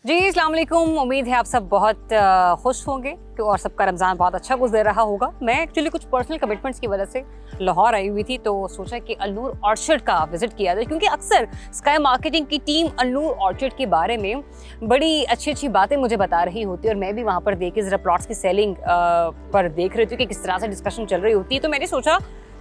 जी अस्सलाम वालेकुम। उम्मीद है आप सब बहुत खुश होंगे और सबका रमज़ान बहुत अच्छा गुजर रहा होगा। मैं एक्चुअली कुछ पर्सनल कमिटमेंट्स की वजह से लाहौर आई हुई थी, तो सोचा कि अल-नूर ऑर्चर्ड का विजिट किया जाए, क्योंकि अक्सर स्काई मार्केटिंग की टीम अल-नूर ऑर्चर्ड के बारे में बड़ी अच्छी अच्छी बातें मुझे बता रही होती है और मैं भी वहाँ पर देख के ज़रा प्लॉट्स की सेलिंग पर देख रही थी कि किस तरह से डिस्कशन चल रही होती है। तो मैंने सोचा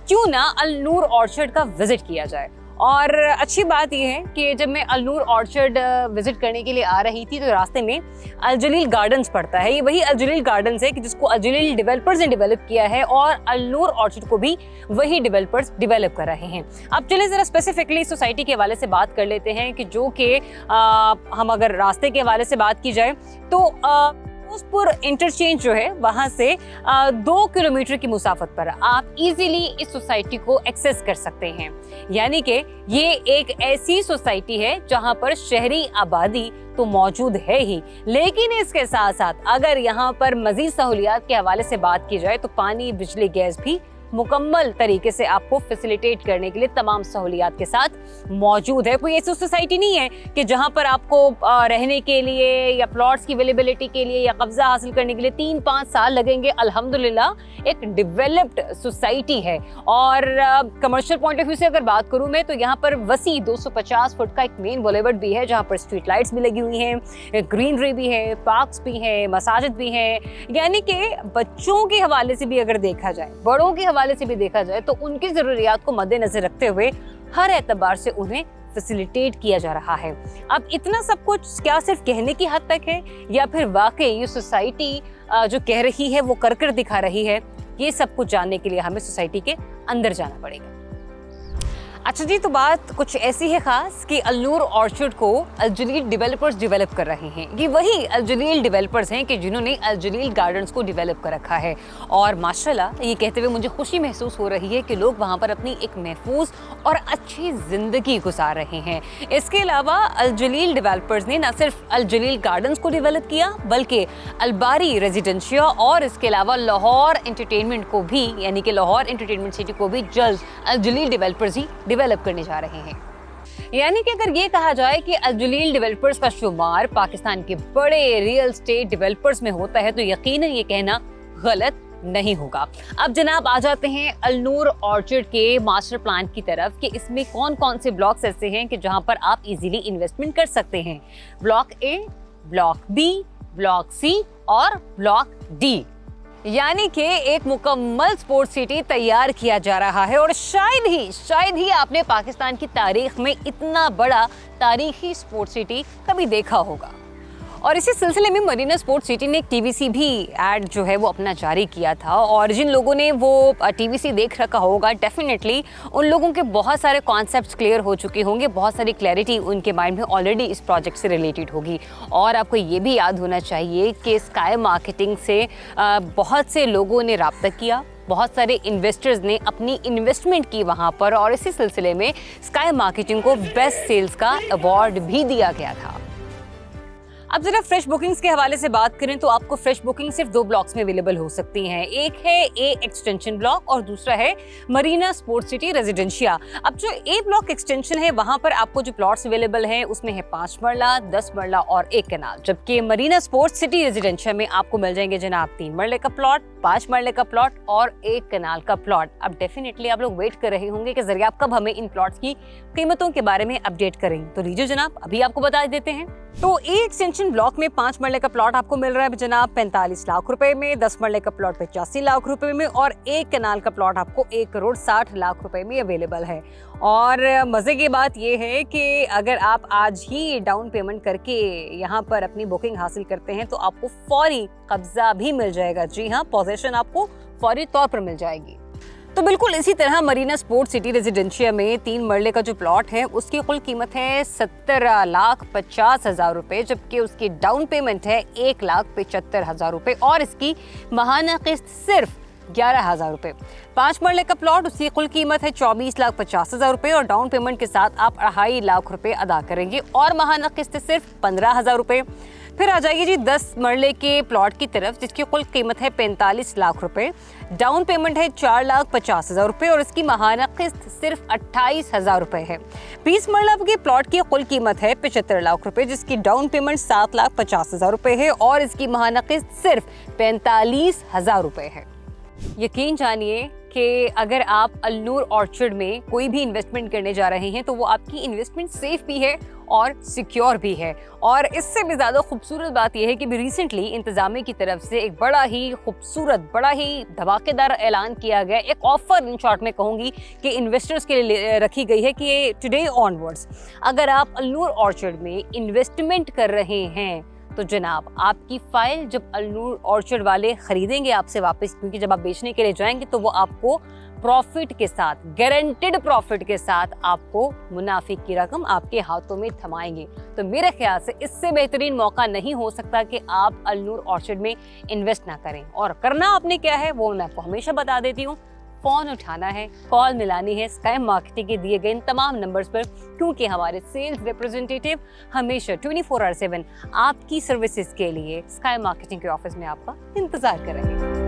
क्यों ना अल-नूर ऑर्चर्ड का विजिट किया जाए। और अच्छी बात यह है कि जब मैं अल-नूर ऑर्चर्ड विजिट करने के लिए आ रही थी तो रास्ते में अल जलील गार्डन्स पड़ता है। ये वही अल जलील गार्डन्स है कि जिसको अल जलील डेवलपर्स ने डेवलप किया है और अल-नूर ऑर्चर्ड को भी वही डेवलपर्स डेवलप कर रहे हैं। अब चलिए ज़रा स्पेसिफिकली सोसाइटी के हवाले से बात कर लेते हैं कि जो कि हम अगर रास्ते के हवाले से बात की जाए तो फिरोजपुर इंटरचेंज जो है वहां से 2 किलोमीटर की मुसाफत पर आप इजीली इस सोसाइटी को एक्सेस कर सकते हैं। यानी कि ये एक ऐसी सोसाइटी है जहां पर शहरी आबादी तो मौजूद है ही, लेकिन इसके साथ साथ अगर यहाँ पर मजीद सहूलियात के हवाले से बात की जाए तो पानी, बिजली, गैस भी मुकम्मल तरीके से आपको फैसिलिटेट करने के लिए तमाम सहूलियात के साथ मौजूद है। कोई ऐसी सोसाइटी नहीं है कि जहां पर आपको रहने के लिए या प्लॉट्स की अवेलेबिलिटी के लिए या कब्जा हासिल करने के लिए 3-5 साल लगेंगे। अल्हम्दुलिल्लाह एक डेवलप्ड सोसाइटी है। और कमर्शियल पॉइंट ऑफ व्यू से अगर बात करूं मैं तो यहाँ पर वसी 250 फुट का एक मेन बॉलीवुड भी है, जहाँ पर स्ट्रीट लाइट्स भी लगी हुई हैं, ग्रीनरी भी है, पार्क्स भी हैं, मसाजिद भी हैं। यानी कि बच्चों के हवाले से भी अगर देखा जाए, बड़ों के हवाले से भी देखा जाए, तो उनकी जरूरियात को मद्देनजर रखते हुए हर एतबार से उन्हें फैसिलिटेट किया जा रहा है। अब इतना सब कुछ क्या सिर्फ कहने की हद तक है या फिर वाकई ये सोसाइटी जो कह रही है वो कर दिखा रही है? ये सब कुछ जानने के लिए हमें सोसाइटी के अंदर जाना पड़ेगा। अच्छा जी, तो बात कुछ ऐसी है खास कि अल-नूर ऑर्चर्ड को अल जलील डेवलपर्स डेवलप कर रहे हैं। ये वही अल जलील डेवलपर्स हैं कि जिन्होंने अल जलील गार्डन्स को डेवलप कर रखा है। और माशाल्लाह ये कहते हुए मुझे खुशी महसूस हो रही है कि लोग वहाँ पर अपनी एक महफूज और अच्छी ज़िंदगी गुजार रहे हैं। इसके अलावा अल जलील डेवलपर्स ने न सिर्फ अल जलील गार्डन्स को डेवलप किया बल्कि अल-बारी रेजिडेंशिया और इसके अलावा लाहौर एंटरटेनमेंट को भी, यानी कि लाहौर एंटरटेनमेंट सिटी को भी जल्द अल जलील डेवलपर्स ही डेवलप करने जा रहे हैं। यानी कि अगर ये कहा जाए कि अल जलील डेवलपर्स का शुमार पाकिस्तान के बड़े रियल एस्टेट डेवलपर्स में होता है तो यकीनन ये कहना गलत नहीं होगा। अब जनाब आ जाते हैं अल-नूर ऑर्चर्ड के मास्टर प्लान की तरफ कि इसमें कौन कौन से ब्लॉक्स ऐसे हैं कि जहां पर आप इजीली इन्वेस्टमेंट कर सकते हैं। Block A, block B, block C और ब्लॉक डी। यानी कि एक मुकम्मल स्पोर्ट्स सिटी तैयार किया जा रहा है और शायद ही आपने पाकिस्तान की तारीख में इतना बड़ा तारीखी स्पोर्ट्स सिटी कभी देखा होगा। और इसी सिलसिले में मरीना स्पोर्ट्स सिटी ने एक टीवीसी भी ऐड जो है वो अपना जारी किया था और जिन लोगों ने वो टीवीसी देख रखा होगा डेफिनेटली उन लोगों के बहुत सारे कॉन्सेप्ट्स क्लियर हो चुके होंगे, बहुत सारी क्लैरिटी उनके माइंड में ऑलरेडी इस प्रोजेक्ट से रिलेटेड होगी। और आपको ये भी याद होना चाहिए कि स्काई मार्केटिंग से बहुत से लोगों ने रब्ता किया, बहुत सारे इन्वेस्टर्स ने अपनी इन्वेस्टमेंट की वहाँ पर और इसी सिलसिले में स्काई मार्केटिंग को बेस्ट सेल्स का अवार्ड भी दिया गया था। अब जरा फ्रेश बुकिंग्स के हवाले से बात करें तो आपको फ्रेश बुकिंग सिर्फ 2 ब्लॉक्स में अवेलेबल हो सकती हैं। एक है ए एक्सटेंशन ब्लॉक और दूसरा है मरीना स्पोर्ट्स सिटी रेजिडेंशिया। अब जो ए ब्लॉक एक्सटेंशन है वहां पर आपको जो प्लॉट्स अवेलेबल हैं उसमें है 5 मरला, 10 मरला और 1 कनाल, जबकि मरीना स्पोर्ट्स सिटी रेजिडेंशिया में आपको मिल जाएंगे जनाब 3 मरले का प्लॉट, 5 मरले का प्लॉट और 1 कनाल का प्लॉट। अब डेफिनेटली आप लोग वेट कर रहे होंगे कि जरिए आप कब हमें इन प्लॉट्स की कीमतों के बारे में अपडेट करें, तो लीजिए जनाब अभी आपको बता देते हैं। तो ए एक्सटेंशन ब्लॉक में 5 मरले का प्लॉट आपको मिल रहा है जनाब 45 लाख रुपए में, 10 मरले का प्लॉट 85 लाख रुपए में और 1 कनाल का प्लॉट आपको 1 करोड़ 60 लाख रुपए में अवेलेबल है। और मजे की बात यह है कि अगर आप आज ही डाउन पेमेंट करके यहाँ पर अपनी बुकिंग हासिल करते हैं तो आपको फौरी कब्जा भी मिल जाएगा। जी हाँ, पोजीशन आपको फौरी तौर पर मिल जाएगी। तो बिल्कुल इसी तरह मरीना स्पोर्ट्स सिटी रेजिडेंशिया में 3 मरले का जो प्लॉट है उसकी कुल कीमत है 17,50,000 रुपए, जबकि उसकी डाउन पेमेंट है 1,75,000 रुपए और इसकी माहाना किस्त सिर्फ 11,000 रुपए। 5 मरले का प्लॉट, उसकी कुल कीमत है 24,50,000 रुपए और डाउन पेमेंट के साथ आप 2.5 लाख रुपए अदा करेंगे और माहाना किस्त सिर्फ 15,000 रुपए। फिर आ जाइए जी 10 मरले के प्लॉट की तरफ, जिसकी कुल कीमत है 45 लाख रुपए, डाउन पेमेंट है 4,50,000 रुपए और इसकी माहाना किस्त सिर्फ 28,000 रुपए है। 20 मरला के प्लॉट की कुल कीमत है 75 लाख रुपए, जिसकी डाउन पेमेंट 7,50,000 रुपए है और इसकी माहाना किस्त सिर्फ 45,000 रुपए है। यकीन जानिए कि अगर आप अल्नूर ऑर्चर्ड में कोई भी इन्वेस्टमेंट करने जा रहे हैं तो वो आपकी इन्वेस्टमेंट सेफ भी है और सिक्योर भी है। और इससे भी ज़्यादा खूबसूरत बात यह है कि भी रिसेंटली इंतज़ामिया की तरफ से एक बड़ा ही खूबसूरत, बड़ा ही धमाकेदार ऐलान किया गया, एक ऑफर इन शॉर्ट में कहूँगी कि इन्वेस्टर्स के लिए रखी गई है कि टुडे ऑनवर्ड्स अगर आप अल्नूर ऑर्चर्ड में इन्वेस्टमेंट कर रहे हैं तो जनाब आपकी फाइल जब अल्नूर ऑर्चर्ड वाले खरीदेंगे आपसे वापस, क्योंकि जब आप बेचने के लिए जाएंगे तो वो आपको प्रॉफिट के साथ, गारंटेड प्रॉफिट के साथ आपको मुनाफे की रकम आपके हाथों में थमाएंगे। तो मेरे ख्याल से इससे बेहतरीन मौका नहीं हो सकता कि आप अल्नूर ऑर्चर्ड में इन्वेस्ट ना करें। और करना आपने क्या है वो मैं आपको हमेशा बता देती हूँ, फोन उठाना है, कॉल मिलानी है स्काई मार्केटिंग के दिए गए इन तमाम नंबर्स पर, क्योंकि हमारे सेल्स रिप्रेजेंटेटिव हमेशा 24/7 आपकी सर्विसेज के लिए स्काई मार्केटिंग के ऑफिस में आपका इंतजार कर रहे हैं।